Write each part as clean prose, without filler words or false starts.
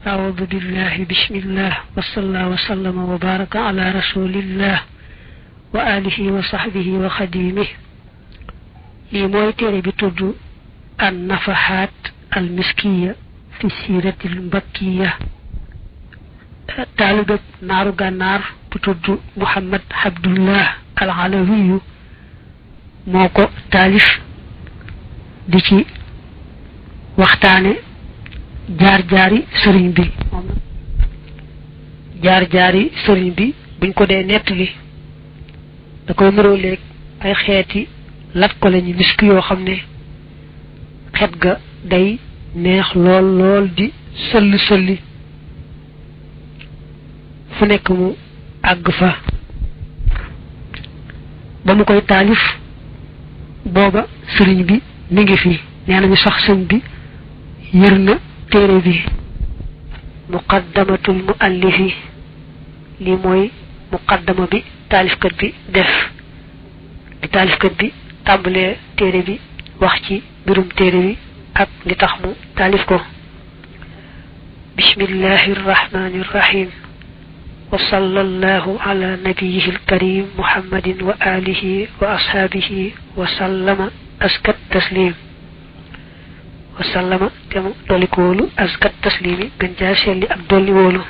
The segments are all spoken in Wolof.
أعوذ بالله بسم الله وصلى الله وسلم وبارك على رسول الله وآله وصحبه وخديمه لي موي تيري بي تودو النفحات المسكية في السيرة المبكية طالب نارو غنار بي تودو محمد عبد الله العلوي موكو تالف دي ci waxtane jaar jaari sëriñ bi buñ ko dee nettali da koy nuroo léeg ay xeeti lat ko lañu misk yoo xam ne xet ga day neex lool di sëlli fu nekk mu àgg fa ba mu koy taalif booba sëriñ bi mi ngi fi nee nañu sax sëñ bi yër na téere bi muqaddamatul muallifi li mooy muqaddama bi taalifkat bi def di taalifkat bi tàmbalee téere bi wax ci mbirum téere bi ak li tax mu taalif ko bismillahi rrahmani rrahim wa sallallahu ala nabiyihil karim muhammadin wa alihi wa ashabihi wa sallama askat taslim wasallama temu doli ko wolu askat taslimi gën jaa selli ak doli wolu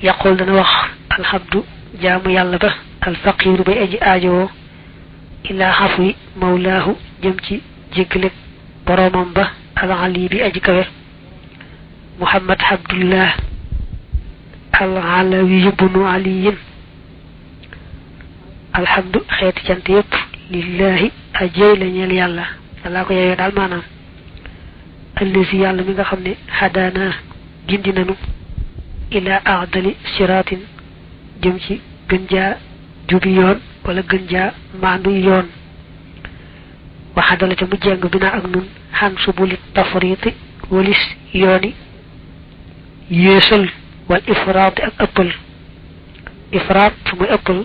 yaqul dana wax alhamdu jaamu yàlla ba alfaqiru bay aji aajo ila xafwi mawlaahu jëm ci jéggalek boromam ba alali bi aji kawe muhammad abdullah alalawi ibnu aliyin alhamdu xeeti cant yépp lillahi ajey la ñeel yàlla Allah ko yeewee daal maanaam allazi yàlla mi nga xam ne hadana gindi nanu ila a'dali siratin jëm ci gën jaa jubi yoon wala gën jaa maandu yoon waxadala te mu jeng bi naa ak nun xan subuli tafriti walis yooni yéesal wal ifraati ak ëppal ifraat muy ëppal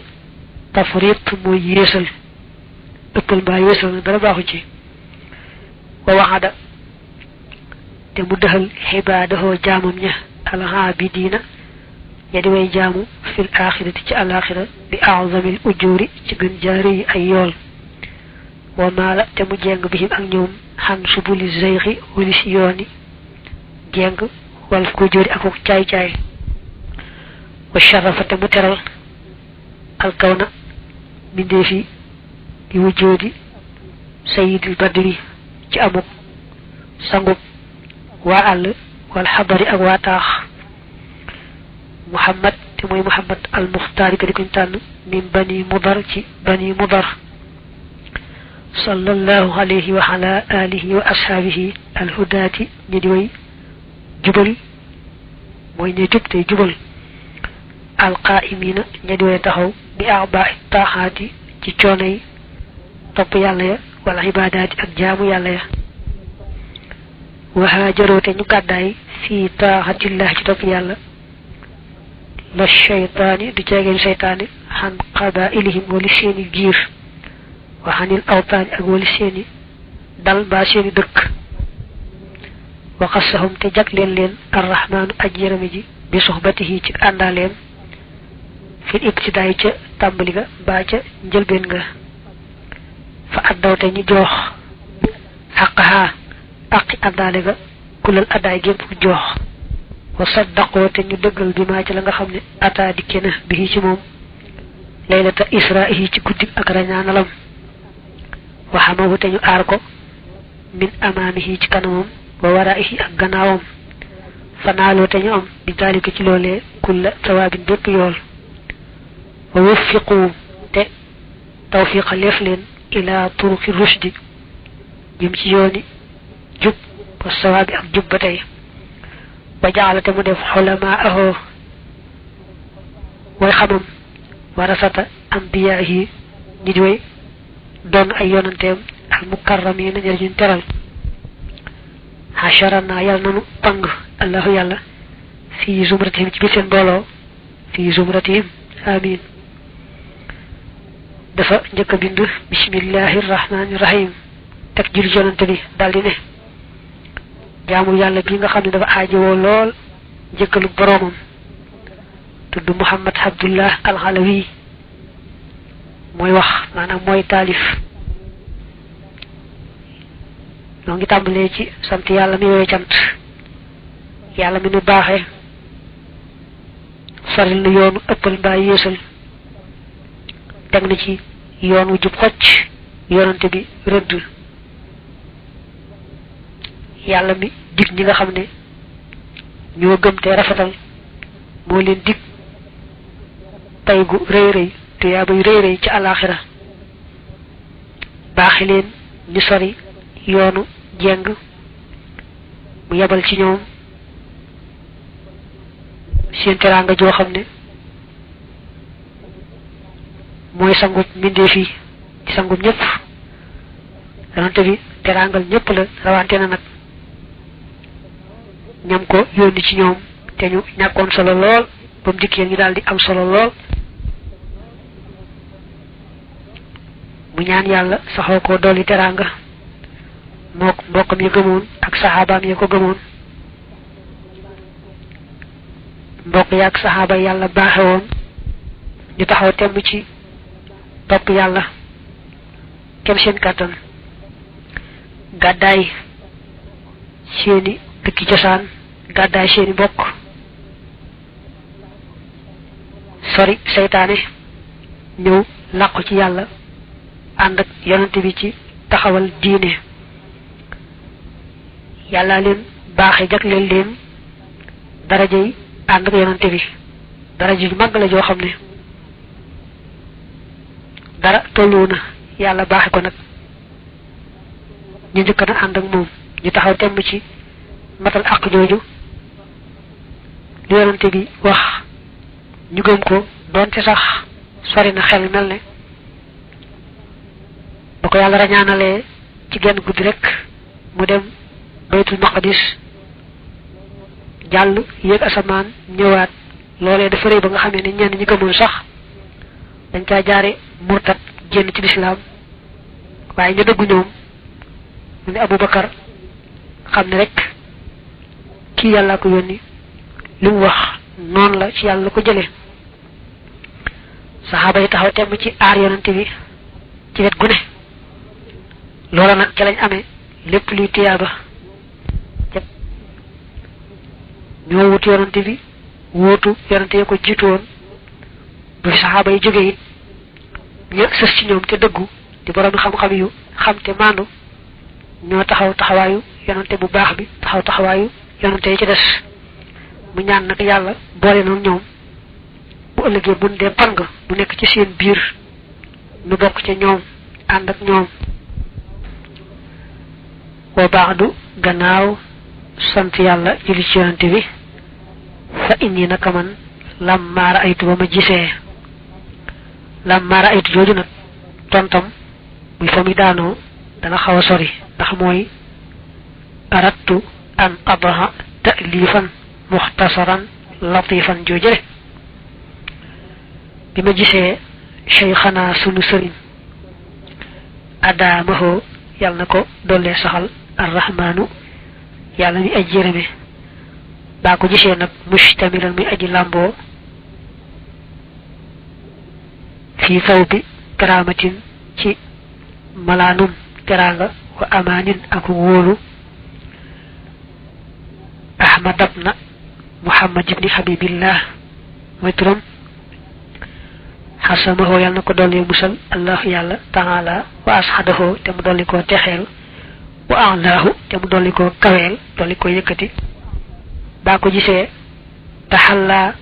tafrit muy yéesal ëppal mbaa yéesal na dara baaxu ci wa waxada te mu dëxal xibaadahoo jaamam ña alxaabidiina ña di way jaamu fil axirati ci alaxira bi azamil ujuri ci gën jaare yi ay yool wa maala te mu jeng bihim ak ñoom xan subuli zeyxi walis yooni jeng wal ko jóori ak ak caay-caay wa sharafa te mu teral alkawna mindee fi di wujjoodi sayidil badri ci amuk sangub waa àll wal xabari ak waa taax muhammad te mooy muhammad al muxtaari ka di kuñ tànn min bani mudar ci bani mudar sallallahu alayhi wa ala alihi wa ashaabihi al hudaati ñi di way jubal mooy ñe jub tey jubal al qaa'imina ñi di way taxaw bi a'baa'i taaxaati ci coono yi topp yàlla ya wala ibaadaati ak jaamu yàlla ya wahaajaroo te ñu gàddaay fii taaxatillah ci topp yàlla la shaytaani du ceegeen shaytaani xan qabaa'ilihim wali seeni giir wa xanil awtaani ak wali seeni dal mbaa seeni dëkk wa xassahum te jagleen leen arrahmaanu aj yërëme ji bi soxbatihi ci àndaaleem fil ibtidaay ca tàmbali ga mbaa ca njëlbeen nga fa addawte ñu joox xaqaha aqi addaale ga kulal addaay gépp joox wa saddaqoo te ñu dëggal bi maa ci la nga xam ne ataa dikke na bi ci moom laylata israihi ci guddi ak rañaanalam wa xamahu te ñu aar ko min amaamihi ci kanamam wa waraihi ak gannaawam fanaaloo te ñu am bi daalika ci loolee kulla sawaabin bépp yool wa wuffiqu te tawfiqa leef leen ila turuqi rushdi jëm ci yooni jub wa sawaabi ak jub ba tey ba jaalate mu def xulamaa ahoo way xamam warasata ambiyaahi ñi di way doon ay yonanteem al mukarramiina ña ñu teral xasharana yàlla nanu pang allahu yàlla fii zumratihim ci biir seen mbooloo fii zumratihim amin dafa njëkk a bind bismillahi rahmaani rahim teg julli yonante bi daldi ne jaamu yàlla bi nga xam ne dafa aajowoo lool njëkkalu boroomam tudd Muhammad Abdullah al-Alawi mooy wax maanaam mooy taalif noo ngi tàmbalee ci sant yàlla mi yooyu cant yàlla mi nu baaxe soril na yoonu ëppal mbaa yéesal teg na ci yoon wu jub xocc yoonante bi rëdd yàlla mi dig ñi nga xam ne ñoo gëm te rafetal moo leen dig pay gu rëy rëy tuyaaba yu rëy rëy ci alaxira baaxi leen ñu sori yoonu jeng mu yebal ci ñoom seen teraanga joo xam ne mooy sangub mbindeef yi ci sangub ñëpp yonante bi teraangal ñëpp la rawante na nag ñam ko yónni ci ñoom te ñu ñàkkoon solo lool ba mu dikkee ñu daal di am solo lool mu ñaan yàlla saxoo ko dolli teraanga mook mbokkam yi gëmoon ak saxaabaam yi ko gëmoon mbokk yi ak saxaaba yàlla baaxe woon ñu taxaw temm ci topp yàlla kem seen kàttan gàddaay seeni dëkki cosaan gàddaay seeni mbokk sori seytaane ñëw làqu ci yàlla ànd ak yonante bi ci taxawal diine yàlla leen baaxe jagleel leen daraja yi ànd ak yonante bi daraja ju màgg la joo xam ne dara tollu na yàlla baaxe ko nag ñu njëkk na ànd ak moom ñu taxaw temm ci matal àq jooju li yonante bi wax ñu gëm ko doonte sax sori na xel mel ne ba ko yàlla rañaanalee ci genn guddi rek mu dem baytul maqdis jàll yéeg asamaan ñëwaat loolee dafa rëy ba nga xamee ne ñenn ñi gëmoon sax dañ caa jaare murtat génn ci lislaam waaye ñu dëggu ñoom mu ne Abubakar xam ne rek kii yàlla ko yónni li mu wax noonu la ci yàlla ko jëlee saxaaba yi taxaw temm ci aar yonante bi ci wet gu ne loola nag ca lañ amee lépp luy tiyaaba ñoo wut yonante bi wóotu yonante yi ko jiitu woon bu fi saxaaba yi jógee it ñu sës ci ñoom te dëggu di borom xam-xam yu xam te maandu ñoo taxaw taxawaayu yonante bu baax bi taxaw taxawaayu yonante yi ci des mu ñaan nag yàlla boole noonu ñoom bu ëllëgee buñ dee pang bu nekk ci seen biir nu bokk ca ñoom ànd ak ñoom wa ba'du gannaaw sant yàlla julli ci yonante bi fa inni naka man lamma ra'aytu ba ma gisee lamma ra'aytu jooju nag tontam muy fa muy daanoo dana xaw a sori ndax mooy aradtu an abaha ta'lifan muxtasaran latifan joojële bi ma gisee cheikhana sunu sëriñ adaamaho yàlla na ko dollee saxal arrahmanu yàlla mi aji yërëme baa ko gisee nag mustamilan muy aji làmboo fii saw bi karamatin ci malaanum teraanga wa amaanin ak wóolu ahmad ibn muhammad ibni habibillah mooy turam xasamaho yàlla na ko dolli musal allahu yàlla taala wa asxadaho te mu dolli koo texeel wa alaahu te mu dolli koo kaweel dolli koo yëkkati baa ko gisee taxallaa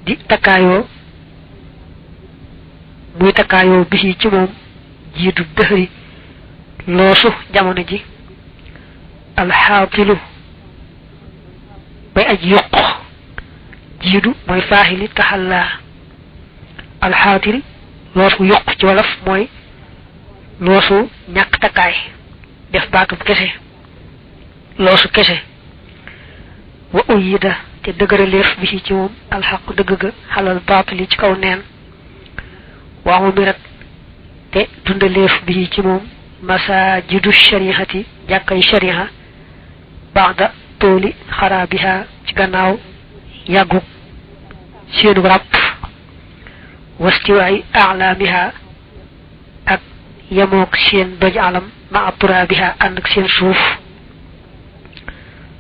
di takkaayoo muy takkaayoo bi ci moom jiitu dëhëri loosu jamono ji alxaatilu bay aj yokk jiidu mooy faaxili taxallaa alxaatil loosu yokk ci wolof mooy loosu ñàkk takkaay def baatub kese loosu kese wa uyida te dëgëraleef bi ci moom alxaq dëgg ga xalal baatili ci kaw neen waamu mirat te dundaleef bi ci moom masaajidu shariati jàkkay shariha ba'da tooli xaraabiha ci gannaaw yàggu seenu ràpp wastiwaay a'laamiha ak yemook seen doj alam ma turaabiha ànd ak seen suuf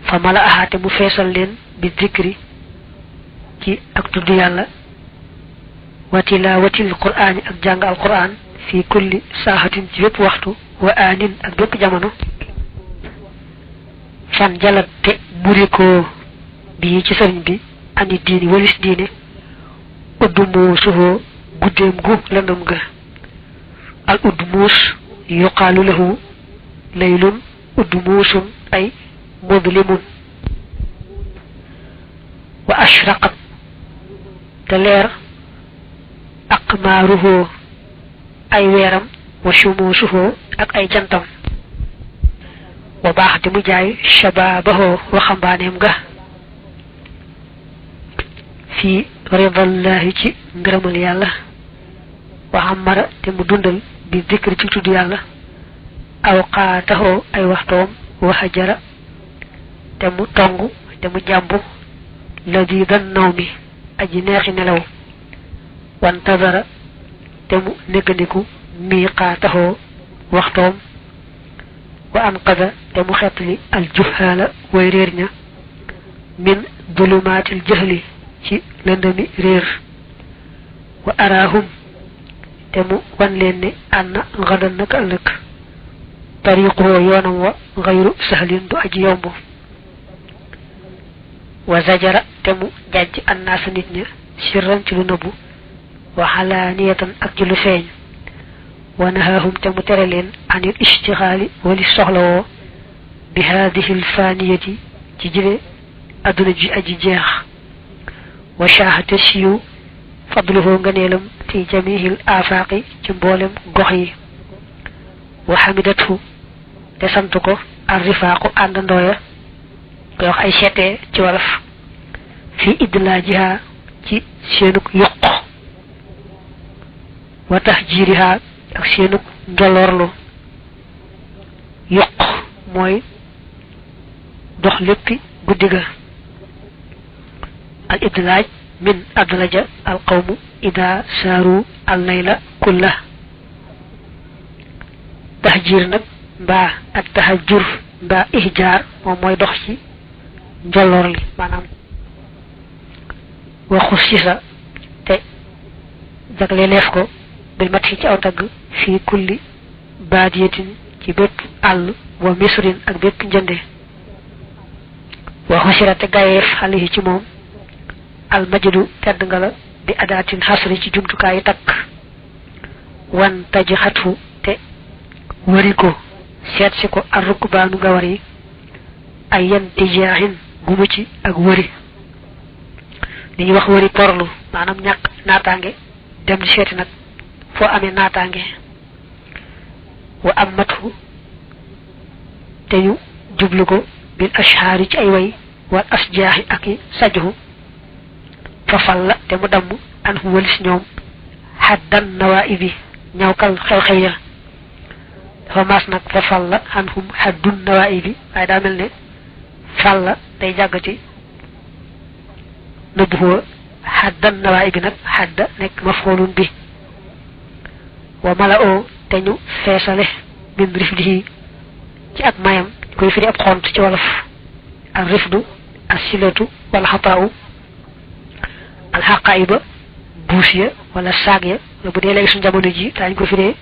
fa mala ahaate mu feesal leen bi zikri ci ak tudd yàlla wa tilaawatil qur'aani ak jàng al qur'aan fi kulli saahatin ci bépp waxtu wa aanin ak bépp jamono fan jalat te burikoo bii ci sëriñ bi ani diini walis diine uddumoo suhoo guddeem gu lëndëm ga al uddumuus yuqaalu lahu laylun uddumuusun ay mudlimun wa ashraqat te leer aqmaaruhu ay weeram wa shumuusuhu ak ay jantam wa baax te mu jaay shabaabahu waxambaaneem ga fi ridallahi ci ngërëmal yàlla wa amara te mu dundal bi dikri ci tudd yàlla awqaatahu ay waxtoom wa hajara te mu tong te mu jàmbu ladidan nawmi aji neexi nelaw wantazara te mu néggandiku miiqaatahu waxtoom wa anqada te mu xettali al juhaala way réer ña min dulumaatil jahli ci lëndami réer wa araahum te mu wan leen ne ànna ngadan naka ëllëg tariquhu yoonam wa gayru sahlin du aji yomb wa zajara te mu jàjj annaasa nit ña sirran ci lu nëbbu wa xalaaniyatan ak ci lu feeñ wa nahaahum te mu tere leen anil istixaali wali soxlawoo bi haadihi lfaaniyati ci jile adduna ji aji jeex wa shaahate siiw fadluhu nganeelam fi jamihil afaaqi ci mboolem gox yi wa xamidathu te sant ko ar rifaaqu àndandooya koy wax ay seetee ci wolof fi idlaajiha ci seenuk yuq wa tahjiiriha ak seenuk njolorlu yuq mooy dox léppi guddi ga al idlaaj min adlaja al qawmu ida saaru al layla kulla tahjiir nag mbaa ak tahajjur mbaa ihjaar moom mooy dox ci njolloor li maanaam waxu sisa te jagle leef ko bil mat ci aw tagg fii kulli baadiyatin ci bépp àll wa misrin ak bépp njënde waxu sira te gayeef xale ci moom al majdu tedd nga la bi adaatin xasri ci jumtukaayu takk wan taji xatfu te wëri ko seet si ko ar rukbaanu gawar yi ay yan tijaaxin gumu ci ak wëri li ñuy wax wëri porlu maanaam ñàkk naataange dem di seeti nag foo amee naataange wa am matfu te ñu jublu ko bil ashhaari ci ay way wal asjaaxi ak i sajhu fafal la te mu damm an hu walis ñoom xaddan nawaibi ñawkal xew-xew ya dafa maas nag fafal la an hum xaddun nawaibi waaye daa mel ne fal la day jàggati nëbb huwa xaddan nawaibi nag xadda nekk mafxulun bi wa mala oo te ñu feesale min rifdihi ci ak mayam koy firi ab xont ci wolof al rifdu as silatu wala xataau alxaqaayiba buus ya wala saag ya la bu dee léegi suñu jamono ji daañu ko firee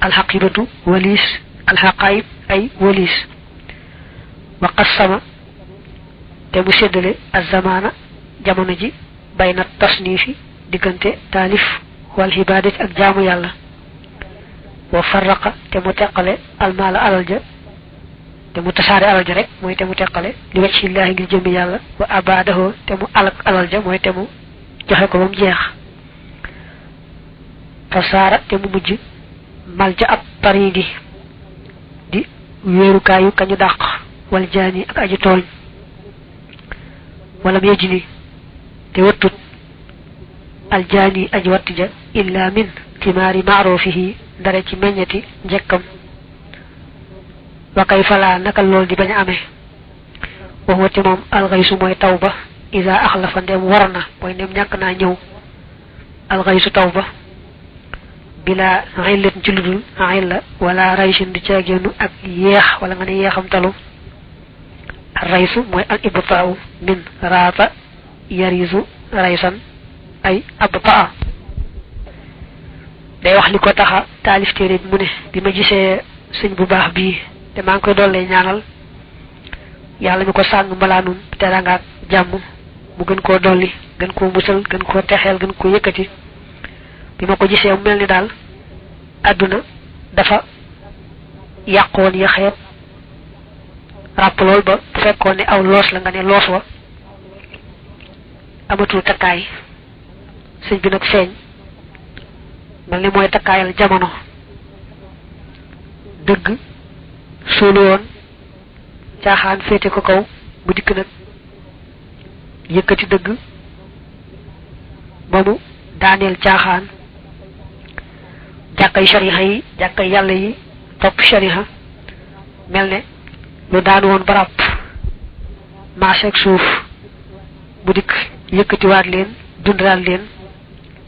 alxaqibatu waliis alxaqaayib ay waliis wa qassama te mu séddale azamaana jamono ji bayna tasniifi diggante taalif wal xibaadati ak jaamu yàlla wa farraqa te mu teqale almaala alal ja te mu tasaare alal ja rek mooy te mu teqale li wajhillaahi ngir jëmmi yàlla wa abaadahu te mu alak alal ja mooy te mu joxe ko ba mu jeex fasaara te mu mujj malja ab paridi di wéerukaayu kañu dàq wal jaani ak aji tooñ wala mu yejj ni te wattut aljaani aji watt ja illa min timaari maarufihi ndare ci meññeti njëkkam wa kay falaa naka lool di bañ a amee wa huwa timam al ghaysu moy tawba iza akhlafa dem warna moy nem ñak na ñew al ghaysu tawba bila illat julul illa wala rayshin di ciagenu ak yeex wala nga ne yeexam talu raysu moy al ibta'u min rata yarizu raysan ay abta'a day wax liko taxa talif téré mu ne bima gisé señ bu baax bi té ma ngi koy dolé ñaanal yalla mi ko sang malanum teranga jamm mu gën ko dolli gën ko musal gën ko texel gën ko yëkëti bima ko gisé mu melni dal aduna dafa yaqoon ya xeet rap lol ba fekkone aw loss la nga ne loss wa amatul takay señ bi nak feñ melni moy takayal jamono deug solo won caaxaan fété ko kaw bu dik nak yëkëti deug ba mu daanel caaxaan jakkay shariha yi jakkay yalla yi top shariha melne lu daan won barap marché ak suuf bu dik yëkëti waat leen dundal leen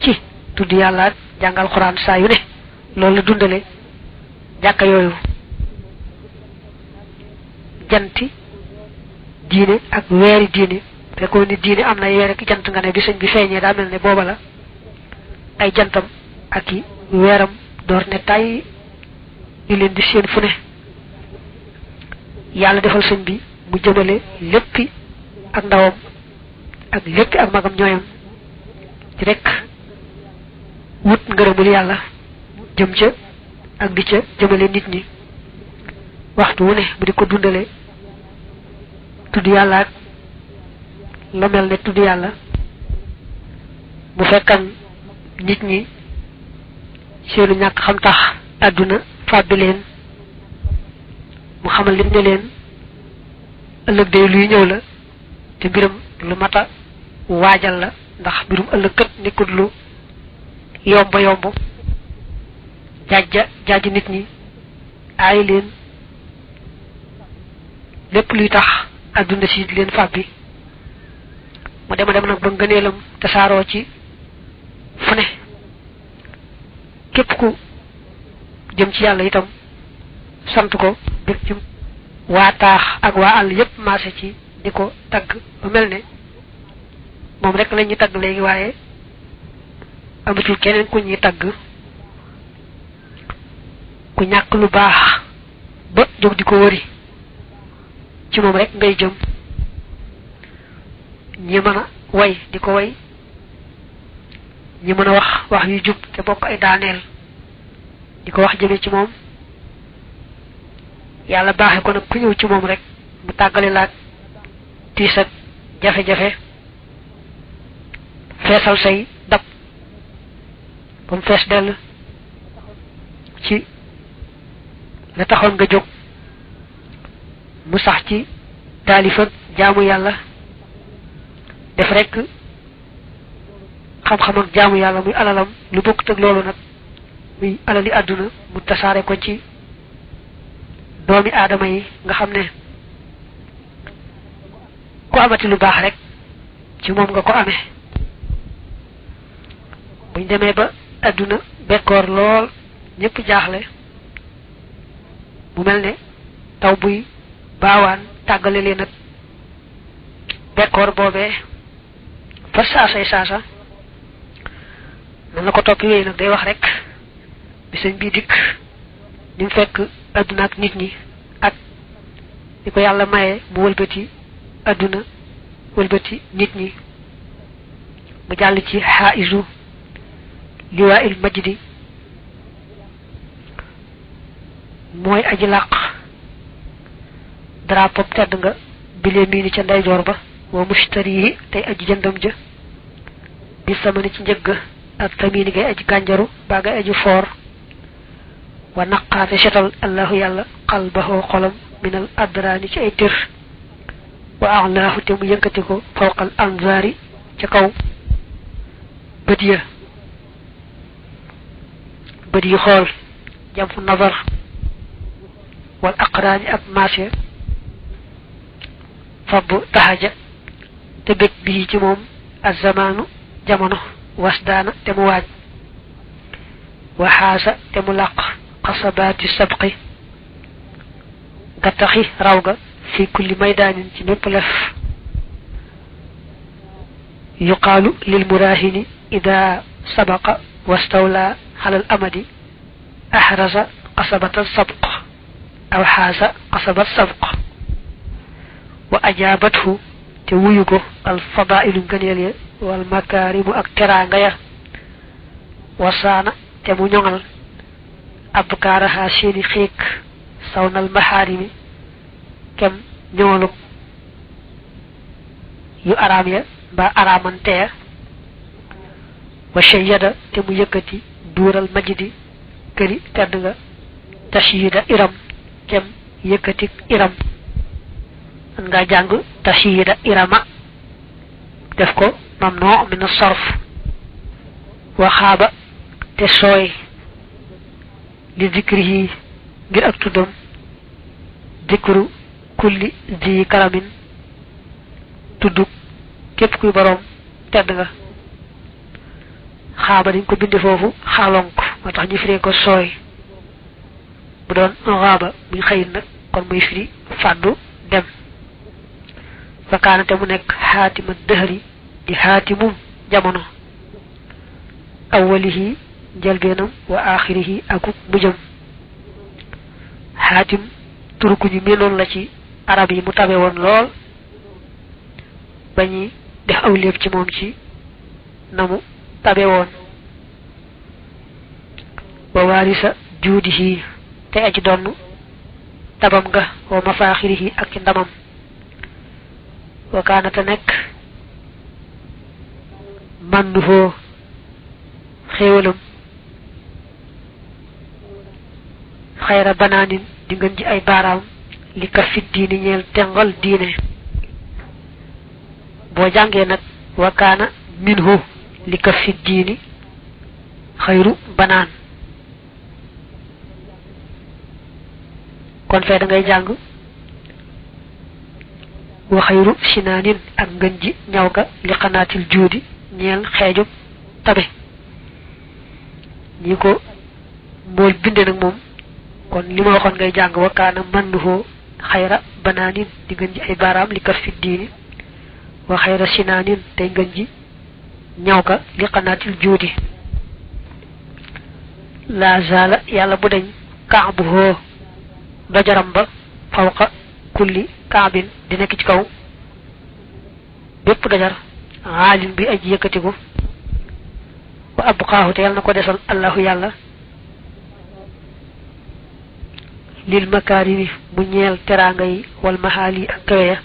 ci tudd yalla jangal qur'an sa yu ne lolou dundale jakka yoyu janti diine ak wéri diine té ko ni diine amna wéri ak jant nga né bi señ bi feñé da melni boba la ay jantam ak wéram dor né tay di leen di seen fu né yalla defal señ bi mu jëmele léppi ak ndawam ak léppi ak magam ñoyam ci rek wut ngërëmul yalla jëm ca ak di ca jëmele nit ñi waxtu wu ne bu di ko dundale tuddu yalla la melne tuddu yalla bu fekkan nit ñi seenu ñak xam tax aduna fabbi leen mu xamal leen ne leen ëlëk day luy ñëw la te biram lu mata waajal la ndax birum ëlëk kat nekkul lu yomba yomb jajja nit ñi ay leen lepp luy tax aduna ci leen fabbi mu dem nak ba ngeenelam tassaro ci fune kep ku jëm ci yalla itam sant ko bir ci wa tax ak wa all yépp marché ci diko tag ba melne mom rek lañu tag légui waye amatul keneen ku ñi tag ku ñak lu baax ba jog diko wëri ci mom rek ngay jëm ñi mëna way diko way ñi mëna wax yu jup te bokk ay daanel diko wax jëme ci mom yalla baaxé ko nak ku ñew ci mom rek mu tagalé la tisat jafé jafé fessal say dab bam fess del ci la taxon nga jog mu sax ci talif ak jaamu yalla def rek xam xam ak jaamu yalla muy alalam lu bokk ak lolu nak muy alali aduna mu tassare ko ci doomi adama yi nga xamne ko amati lu bax rek ci mom nga ko amé buñ démé ba aduna bekor lool ñepp jaaxlé mu melne taw buy bawan tagalé len nak bekor bobé fa sasa man ko topi wé nak day wax rek bi señ bi dik nim fekk aduna ak nit ñi ak diko yalla maye mu wëlbeuti aduna wëlbeuti nit ñi mu jall ci haizu liwa'il majdi moy aji laq drapeau tedd nga bile mini ci nday jor ba wa mushtarihi tay aji jëndam ja bi samani ci njëgg ak tamini gay aji ganjaru ba gay aji for wa naqata shatal allah yalla qalbahu qalam min al adrani ci ay tir wa a'lahu te mu yënkati ko fawqa al anzari ci kaw badiya badi xol jam fu nazar wal aqrani ak masya fabbu tahaja te bég bii ci moom azamaanu jamono wasdaana te mu waaj waxaasa te mu làq xasabaati sabqi gattaxi raw ga fi kulli maydaanin ci mépp lef yuqaalu lil murahini ida sabaqa wastawla xalal amadi ahrasa qasabata sabq aw xaasa qasabat sabq wa ajaabathu te wuyu ko al fadailu ngëneel ya wal makaarimu ak teraanga ya wasaana te mu ñoŋal abkaaraha seeni xiik sawnal maxaarimi kem ñoŋaluk yu araam ya mbaa araamantee wa shayyada te mu yëkkati duural majdi këri tedd nga tashyida iram kem yëkkati iram an nga jàng tashyida irama def ko mamnu min as-sarf wa xaaba te sooy li dikrihi ngir ak tuddam dikru kulli di karamin tudduk képp kuy boroom tedd nga xaaba dañ ko binde foofu xaalonk moo tax ñu firee ko sooy bu doon xaaba muy xëyin nag kon muy firi fàddu dem fakaanate mu nekk xaatima dëhëri di xaatimum jamono awwalihi njëlbeenam wa axirihi akuk mujjam xaatim turuku ñu meloon la ci arab yi mu tabe woon lool bañuy def aw léeb ci moom ci namu tabe woon wa waarisa juudihi te aji donn tabam nga wa mafaaxirihi ak ci ndamam wa kaanata nekk mannuhoo xéewalam xayra banaanin di ngën ji ay baaraam li ka fit diini ñeel tengal diine boo jàngee nag wa kaana minhu li ka fit diini xayru banaan kon fee da ngay jàng wa xayru sinaanin ak ngën ji ñaw ga li xanaatil juudi ñeel xeejub tabe ñi ko mool binde nag moom kon li ma waxoon ngay jàng wa kaana mannuhoo xayra banaanin di ngën ji ay baaraam li kat fi diini wa xayra sinaanin tey ngën ji ñaw ka li xanaatil juudi la zaala yàlla bu deñ kaabuhoo dojaram ba fawqa kulli kaabin di nekk ci kaw bépp dojar aalin bi aji yëkkatiku wa abqaahu te yàlla na ko desal allahu yàlla lil makaarimi mu ñeel teraanga yi wal mahaali ak kawe ya